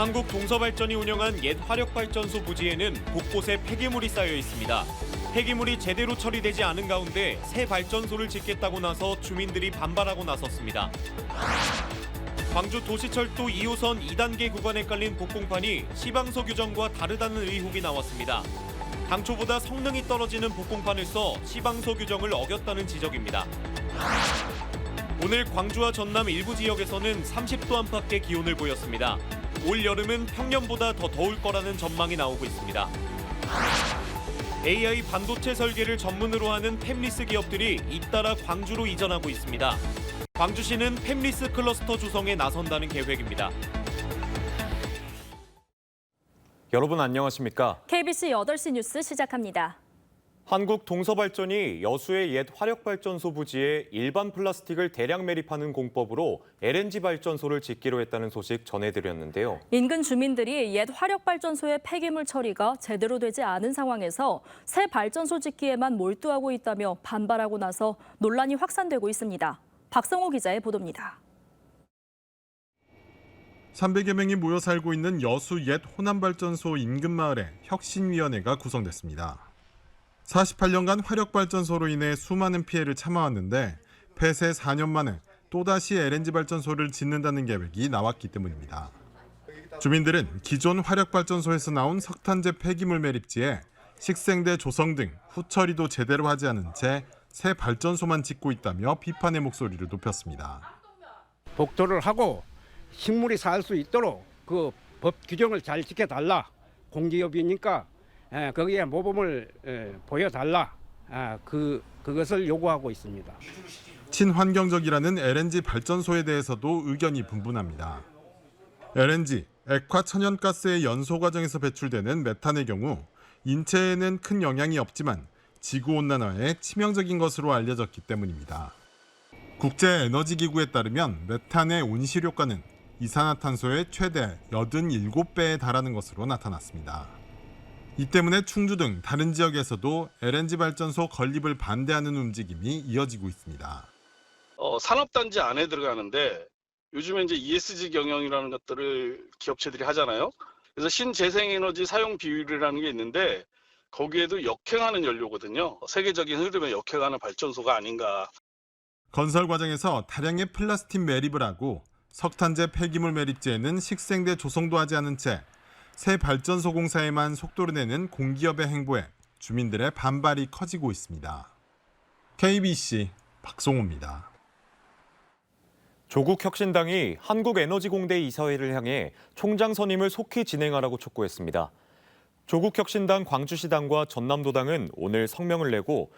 한국동서발전이 운영한 옛 화력발전소 부지에는 곳곳에 폐기물이 쌓여 있습니다. 폐기물이 제대로 처리되지 않은 가운데 새 발전소를 짓겠다고 나서 주민들이 반발하고 나섰습니다. 광주 도시철도 2호선 2단계 구간에 깔린 복공판이 시방서 규정과 다르다는 의혹이 나왔습니다. 당초보다 성능이 떨어지는 복공판을 써 시방서 규정을 어겼다는 지적입니다. 오늘 광주와 전남 일부 지역에서는 30도 안팎의 기온을 보였습니다. 올 여름은 평년보다 더 더울 거라는 전망이 나오고 있습니다. AI 반도체 설계를 전문으로 하는 팹리스 기업들이 잇따라 광주로 이전하고 있습니다. 광주시는 팹리스 클러스터 조성에 나선다는 계획입니다. 여러분 안녕하십니까? KBC 8시 뉴스 시작합니다. 한국동서발전이 여수의 옛 화력발전소 부지에 일반 플라스틱을 대량 매립하는 공법으로 LNG 발전소를 짓기로 했다는 소식 전해드렸는데요. 인근 주민들이 옛 화력발전소의 폐기물 처리가 제대로 되지 않은 상황에서 새 발전소 짓기에만 몰두하고 있다며 반발하고 나서 논란이 확산되고 있습니다. 박성호 기자의 보도입니다. 300여 명이 모여 살고 있는 여수 옛 호남발전소 인근 마을에 혁신위원회가 구성됐습니다. 48년간 화력발전소로 인해 수많은 피해를 참아왔는데 폐쇄 4년 만에 또다시 LNG 발전소를 짓는다는 계획이 나왔기 때문입니다. 주민들은 기존 화력발전소에서 나온 석탄재 폐기물 매립지에 식생대 조성 등 후처리도 제대로 하지 않은 채 새 발전소만 짓고 있다며 비판의 목소리를 높였습니다. 복도를 하고 식물이 살 수 있도록 그 법 규정을 잘 지켜달라. 공기업이니까 거기에 모범을 보여달라. 그것을 요구하고 있습니다. 친환경적이라는 LNG 발전소에 대해서도 의견이 분분합니다. LNG, 액화 천연가스의 연소 과정에서 배출되는 메탄의 경우 인체에는 큰 영향이 없지만 지구온난화에 치명적인 것으로 알려졌기 때문입니다. 국제에너지기구에 따르면 메탄의 온실효과는 이산화탄소의 최대 87배에 달하는 것으로 나타났습니다. 이 때문에 충주 등 다른 지역에서도 LNG 발전소 건립을 반대하는 움직임이 이어지고 있습니다. 산업단지 안에 들어가는데 요즘에 이제 ESG 경영이라는 것들을 기업체들이 하잖아요. 그래서 신재생에너지 사용 비율이라는 게 있는데 거기에도 역행하는 연료거든요. 세계적인 흐름에 역행하는 발전소가 아닌가. 건설 과정에서 다량의 플라스틱 매립을 하고 석탄재 폐기물 매립지에는 식생대 조성도 하지 않은 채 새 발전소 공사에만 속도를 내는 공기업의 행보에 주민들의 반발이 커지고 있습니다. KBC 박성호입니다. 조국 혁신당이 한국에너지공대 이사회를 향해 총장 선임을 속히 진행하라고 촉구했습니다. 조국 혁신당 광주시당과 전남도당은 오늘 성명을 내고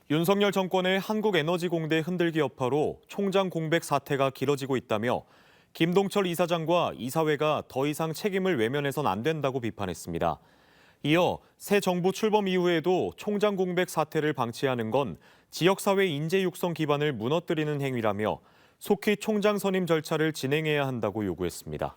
윤석열 정권의 한국에너지공대 흔들기 여파로 총장 공백 사태가 길어지고 있다며 김동철 이사장과 이사회가 더 이상 책임을 외면해선 안 된다고 비판했습니다. 이어 새 정부 출범 이후에도 총장 공백 사태를 방치하는 건 지역사회 인재 육성 기반을 무너뜨리는 행위라며 속히 총장 선임 절차를 진행해야 한다고 요구했습니다.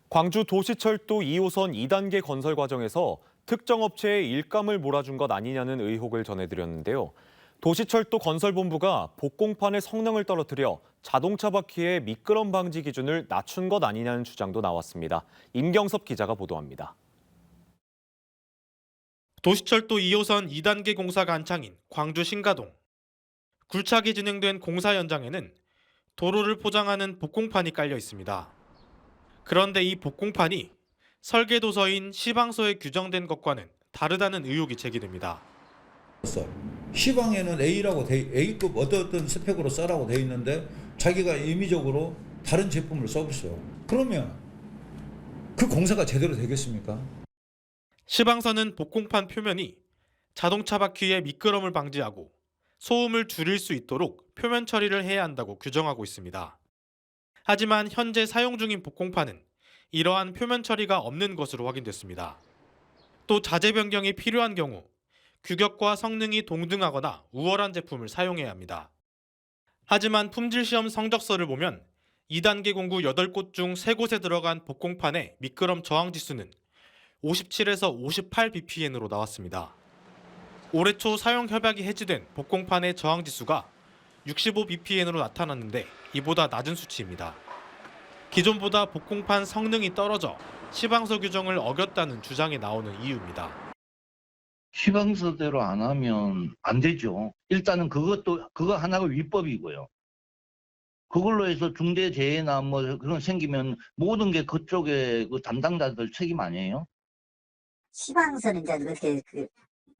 광주 도시철도 2호선 2단계 건설 과정에서 특정 업체에 일감을 몰아준 것 아니냐는 의혹을 전해드렸는데요. 도시철도 건설본부가 복공판의 성능을 떨어뜨려 자동차 바퀴의 미끄럼 방지 기준을 낮춘 것 아니냐는 주장도 나왔습니다. 임경섭 기자가 보도합니다. 도시철도 2호선 2단계 공사가 한창인 광주 신가동. 굴착이 진행된 공사 현장에는 도로를 포장하는 복공판이 깔려 있습니다. 그런데 이 복공판이 설계도서인 시방서에 규정된 것과는 다르다는 의혹이 제기됩니다. 시방에는 A급 어떤 스펙으로 써라고 돼 있는데 자기가 임의적으로 다른 제품을 써버렸어요. 그러면 그 공사가 제대로 되겠습니까? 시방서는 복공판 표면이 자동차 바퀴의 미끄럼을 방지하고 소음을 줄일 수 있도록 표면 처리를 해야 한다고 규정하고 있습니다. 하지만 현재 사용 중인 복공판은 이러한 표면 처리가 없는 것으로 확인됐습니다. 또 자재 변경이 필요한 경우 규격과 성능이 동등하거나 우월한 제품을 사용해야 합니다. 하지만 품질시험 성적서를 보면 2단계 공구 8곳 중 3곳에 들어간 복공판의 미끄럼 저항 지수는 57에서 58 bpm으로 나왔습니다. 올해 초 사용 협약이 해지된 복공판의 저항 지수가 65 bpm으로 나타났는데 이보다 낮은 수치입니다. 기존보다 복공판 성능이 떨어져 시방서 규정을 어겼다는 주장이 나오는 이유입니다. 시방서대로 안 하면 안 되죠. 일단은 그거 하나가 위법이고요. 그걸로 해서 중대재해나 뭐 그런 생기면 모든 게 그쪽에 그 담당자들 책임 아니에요? 시방서는 이제 그렇게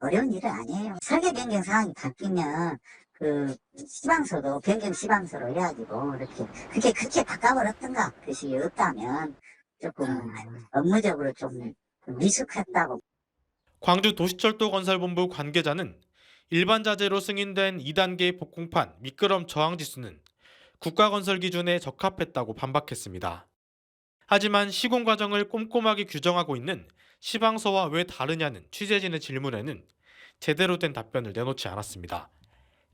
어려운 일은 아니에요. 설계 변경 사항이 바뀌면 그 시방서도 변경 시방서로 해가지고 이렇게 그렇게 바꿔버렸던가 그것이 없다면 조금 업무적으로 좀 미숙했다고. 광주 도시철도건설본부 관계자는 일반 자재로 승인된 2단계 복공판 미끄럼 저항 지수는 국가건설 기준에 적합했다고 반박했습니다. 하지만 시공 과정을 꼼꼼하게 규정하고 있는 시방서와 왜 다르냐는 취재진의 질문에는 제대로 된 답변을 내놓지 않았습니다.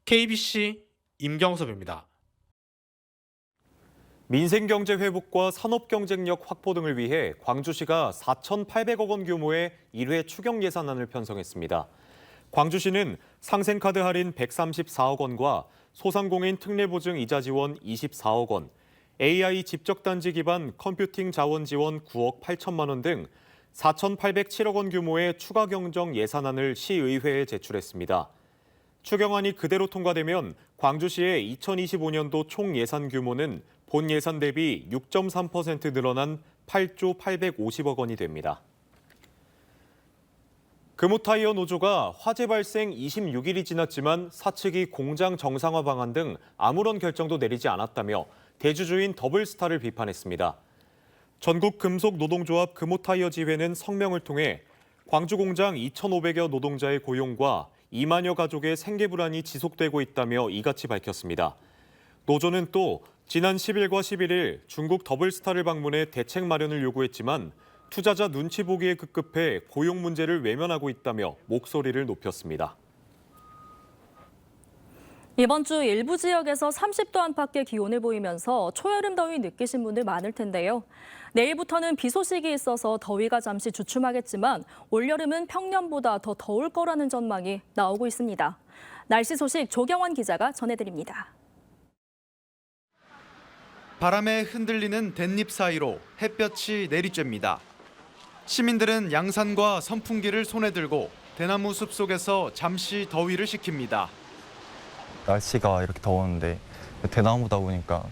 KBC 임경섭입니다. 민생경제 회복과 산업경쟁력 확보 등을 위해 광주시가 4,800억 원 규모의 1회 추경 예산안을 편성했습니다. 광주시는 상생카드 할인 134억 원과 소상공인 특례보증 이자 지원 24억 원, AI 집적단지 기반 컴퓨팅 자원 지원 9억 8천만 원 등 4,807억 원 규모의 추가 경정 예산안을 시의회에 제출했습니다. 추경안이 그대로 통과되면 광주시의 2025년도 총 예산 규모는 본 예산 대비 6.3% 늘어난 8조 850억 원이 됩니다. 금호타이어 노조가 화재 발생 26일이 지났지만 사측이 공장 정상화 방안 등 아무런 결정도 내리지 않았다며 대주주인 더블스타를 비판했습니다. 전국금속노동조합 금호타이어지회는 성명을 통해 광주 공장 2,500여 노동자의 고용과 2만여 가족의 생계 불안이 지속되고 있다며 이같이 밝혔습니다. 노조는 또 지난 10일과 11일 중국 더블스타를 방문해 대책 마련을 요구했지만 투자자 눈치 보기에 급급해 고용 문제를 외면하고 있다며 목소리를 높였습니다. 이번 주 일부 지역에서 30도 안팎의 기온을 보이면서 초여름 더위 느끼신 분들 많을 텐데요. 내일부터는 비 소식이 있어서 더위가 잠시 주춤하겠지만 올여름은 평년보다 더 더울 거라는 전망이 나오고 있습니다. 날씨 소식 조경환 기자가 전해드립니다. 바람에 흔들리는 댄잎 사이로 햇볕이 내리쬐입니다. 시민들은 양산과 선풍기를 손에 들고 대나무 숲 속에서 잠시 더위를 식힙니다. 날씨가 이렇게 더웠는데 대나무다 보니까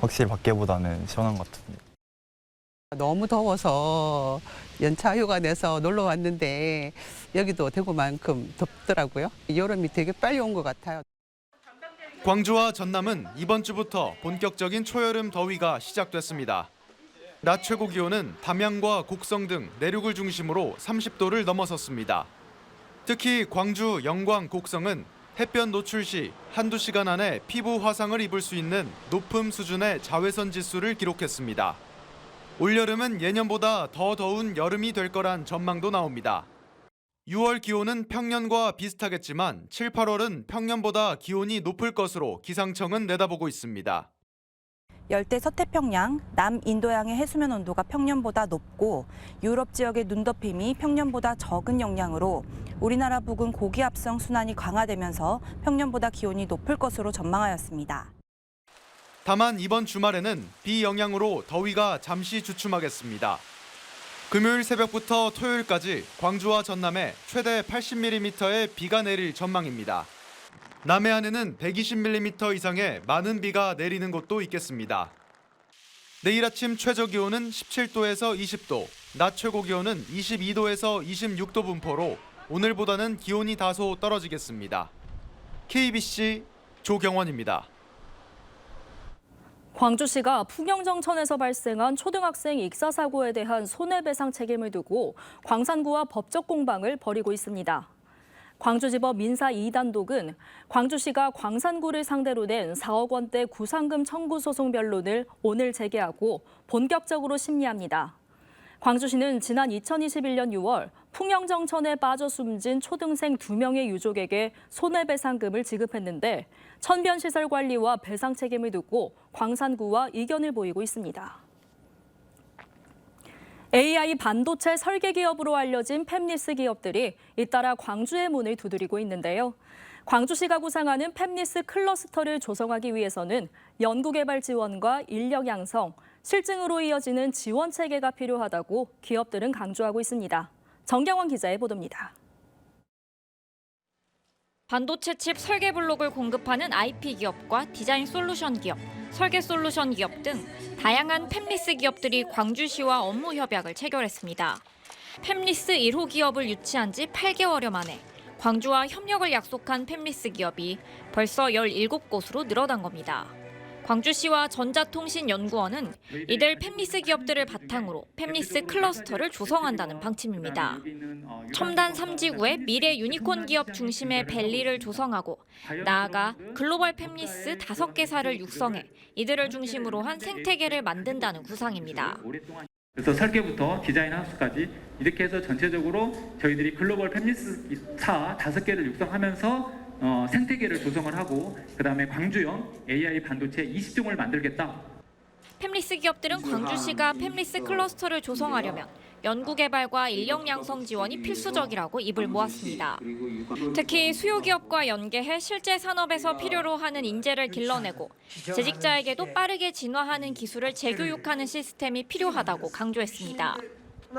확실히 밖에보다는 시원한 것 같습니다. 너무 더워서 연차 휴가 내서 놀러 왔는데 여기도 대구만큼 덥더라고요. 여름이 되게 빨리 온 것 같아요. 광주와 전남은 이번 주부터 본격적인 초여름 더위가 시작됐습니다. 낮 최고 기온은 담양과 곡성 등 내륙을 중심으로 30도를 넘어섰습니다. 특히 광주, 영광, 곡성은 햇볕 노출 시 한두 시간 안에 피부 화상을 입을 수 있는 높음 수준의 자외선 지수를 기록했습니다. 올여름은 예년보다 더 더운 여름이 될 거란 전망도 나옵니다. 6월 기온은 평년과 비슷하겠지만 7, 8월은 평년보다 기온이 높을 것으로 기상청은 내다보고 있습니다. 열대 서태평양, 남인도양의 해수면 온도가 평년보다 높고 유럽 지역의 눈덮임이 평년보다 적은 영향으로 우리나라 북은 고기압성 순환이 강화되면서 평년보다 기온이 높을 것으로 전망하였습니다. 다만 이번 주말에는 비 영향으로 더위가 잠시 주춤하겠습니다. 금요일 새벽부터 토요일까지 광주와 전남에 최대 80mm의 비가 내릴 전망입니다. 남해안에는 120mm 이상의 많은 비가 내리는 곳도 있겠습니다. 내일 아침 최저 기온은 17도에서 20도, 낮 최고 기온은 22도에서 26도 분포로 오늘보다는 기온이 다소 떨어지겠습니다. KBC 조경원입니다. 광주시가 풍영정천에서 발생한 초등학생 익사 사고에 대한 손해배상 책임을 두고 광산구와 법적 공방을 벌이고 있습니다. 광주지법 민사 2단독은 광주시가 광산구를 상대로 낸 4억 원대 구상금 청구 소송 변론을 오늘 재개하고 본격적으로 심리합니다. 광주시는 지난 2021년 6월 풍영정천에 빠져 숨진 초등생 2명의 유족에게 손해배상금을 지급했는데 천변시설 관리와 배상 책임을 두고 광산구와 이견을 보이고 있습니다. AI 반도체 설계 기업으로 알려진 팹리스 기업들이 잇따라 광주의 문을 두드리고 있는데요. 광주시가 구상하는 팹리스 클러스터를 조성하기 위해서는 연구개발 지원과 인력 양성, 실증으로 이어지는 지원 체계가 필요하다고 기업들은 강조하고 있습니다. 정경원 기자의 보도입니다. 반도체 칩 설계 블록을 공급하는 IP 기업과 디자인 솔루션 기업, 설계 솔루션 기업 등 다양한 팹리스 기업들이 광주시와 업무 협약을 체결했습니다. 팹리스 1호 기업을 유치한 지 8개월여 만에 광주와 협력을 약속한 팹리스 기업이 벌써 17곳으로 늘어난 겁니다. 광주시와 전자통신연구원은 이들 팹리스 기업들을 바탕으로 팹리스 클러스터를 조성한다는 방침입니다. 첨단 3지구의 미래 유니콘 기업 중심의 밸리를 조성하고 나아가 글로벌 팹리스 5개사를 육성해 이들을 중심으로 한 생태계를 만든다는 구상입니다. 그래서 설계부터 디자인 하우스까지 이렇게 해서 전체적으로 저희들이 글로벌 팹리스사 5개를 육성하면서 생태계를 조성을 하고 그다음에 광주형 AI 반도체 20종을 만들겠다. 팹리스 기업들은 광주시가 팹리스 클러스터를 조성하려면 연구개발과 인력 양성 지원이 필수적이라고 입을 모았습니다. 특히 수요 기업과 연계해 실제 산업에서 필요로 하는 인재를 길러내고 재직자에게도 빠르게 진화하는 기술을 재교육하는 시스템이 필요하다고 강조했습니다.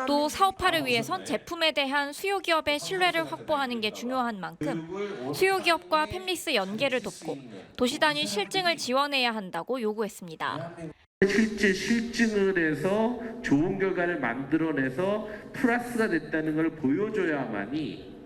또 사업화를 위해선 제품에 대한 수요 기업의 신뢰를 확보하는 게 중요한 만큼 수요 기업과 팹리스 연계를 돕고 도시 단위 실증을 지원해야 한다고 요구했습니다. 실제 실증을 해서 좋은 결과를 만들어내서 플러스가 됐다는 걸 보여줘야만이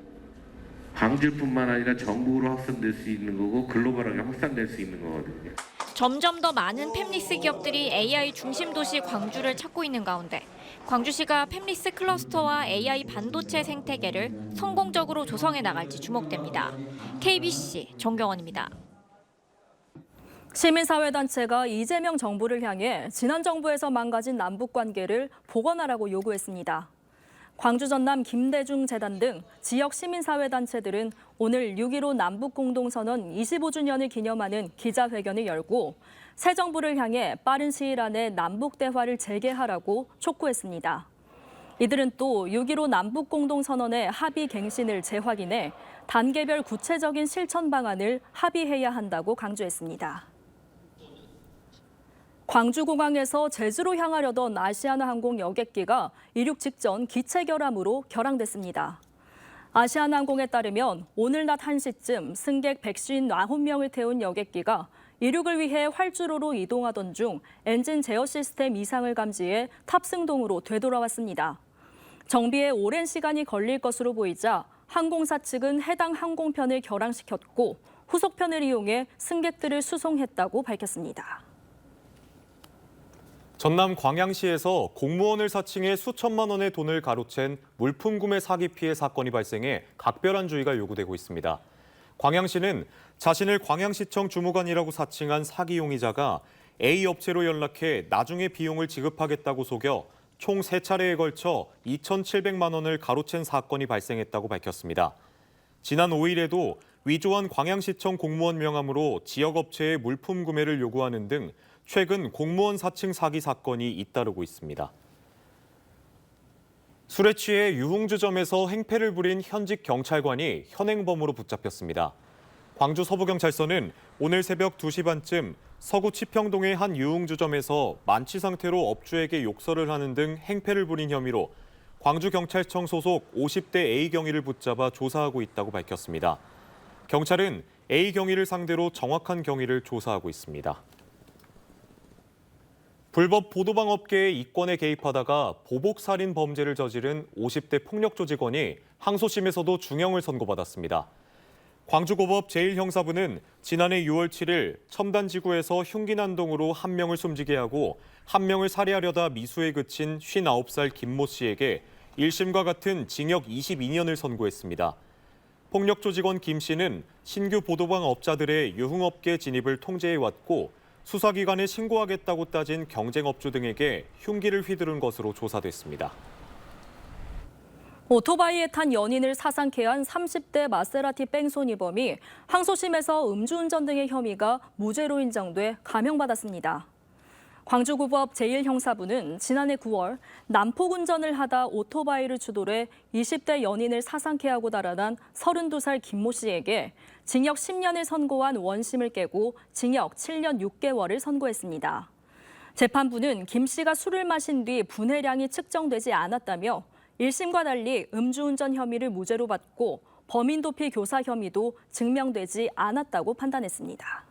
광주뿐만 아니라 전국으로 확산될 수 있는 거고 글로벌하게 확산될 수 있는 거거든요. 점점 더 많은 팹리스 기업들이 AI 중심 도시 광주를 찾고 있는 가운데 광주시가 팹리스 클러스터와 AI 반도체 생태계를 성공적으로 조성해 나갈지 주목됩니다. KBC 정경원입니다. 시민사회단체가 이재명 정부를 향해 지난 정부에서 망가진 남북관계를 복원하라고 요구했습니다. 광주 전남 김대중 재단 등 지역 시민사회단체들은 오늘 6.15 남북공동선언 25주년을 기념하는 기자회견을 열고 새 정부를 향해 빠른 시일 안에 남북대화를 재개하라고 촉구했습니다. 이들은 또 6.15 남북공동선언의 합의 갱신을 재확인해 단계별 구체적인 실천 방안을 합의해야 한다고 강조했습니다. 광주공항에서 제주로 향하려던 아시아나항공 여객기가 이륙 직전 기체 결함으로 결항됐습니다. 아시아나항공에 따르면 오늘 낮 1시쯤 승객 159명을 태운 여객기가 이륙을 위해 활주로로 이동하던 중 엔진 제어 시스템 이상을 감지해 탑승동으로 되돌아왔습니다. 정비에 오랜 시간이 걸릴 것으로 보이자 항공사 측은 해당 항공편을 결항시켰고 후속편을 이용해 승객들을 수송했다고 밝혔습니다. 전남 광양시에서 공무원을 사칭해 수천만 원의 돈을 가로챈 물품 구매 사기 피해 사건이 발생해 각별한 주의가 요구되고 있습니다. 광양시는 자신을 광양시청 주무관이라고 사칭한 사기 용의자가 A 업체로 연락해 나중에 비용을 지급하겠다고 속여 총 3차례에 걸쳐 2,700만 원을 가로챈 사건이 발생했다고 밝혔습니다. 지난 5일에도 위조한 광양시청 공무원 명함으로 지역 업체의 물품 구매를 요구하는 등 최근 공무원 사칭 사기 사건이 잇따르고 있습니다. 술에 취해 유흥주점에서 행패를 부린 현직 경찰관이 현행범으로 붙잡혔습니다. 광주 서부경찰서는 오늘 새벽 2시 반쯤 서구 치평동의 한 유흥주점에서 만취 상태로 업주에게 욕설을 하는 등 행패를 부린 혐의로 광주경찰청 소속 50대 A경위를 붙잡아 조사하고 있다고 밝혔습니다. 경찰은 A경위를 상대로 정확한 경위를 조사하고 있습니다. 불법 보도방 업계의 이권에 개입하다가 보복살인 범죄를 저지른 50대 폭력조직원이 항소심에서도 중형을 선고받았습니다. 광주고법 제1형사부는 지난해 6월 7일 첨단지구에서 흉기난동으로 한 명을 숨지게 하고 한 명을 살해하려다 미수에 그친 59살 김모 씨에게 1심과 같은 징역 22년을 선고했습니다. 폭력조직원 김 씨는 신규 보도방 업자들의 유흥업계 진입을 통제해왔고 수사기관에 신고하겠다고 따진 경쟁업주 등에게 흉기를 휘두른 것으로 조사됐습니다. 오토바이에 탄 연인을 사상케 한 30대 마세라티 뺑소니범이 항소심에서 음주운전 등의 혐의가 무죄로 인정돼 감형받았습니다. 광주고법 제1형사부는 지난해 9월 난폭운전을 하다 오토바이를 추돌해 20대 연인을 사상케 하고 달아난 32살 김모 씨에게 징역 10년을 선고한 원심을 깨고 징역 7년 6개월을 선고했습니다. 재판부는 김 씨가 술을 마신 뒤 분해량이 측정되지 않았다며 1심과 달리 음주운전 혐의를 무죄로 받고 범인 도피 교사 혐의도 증명되지 않았다고 판단했습니다.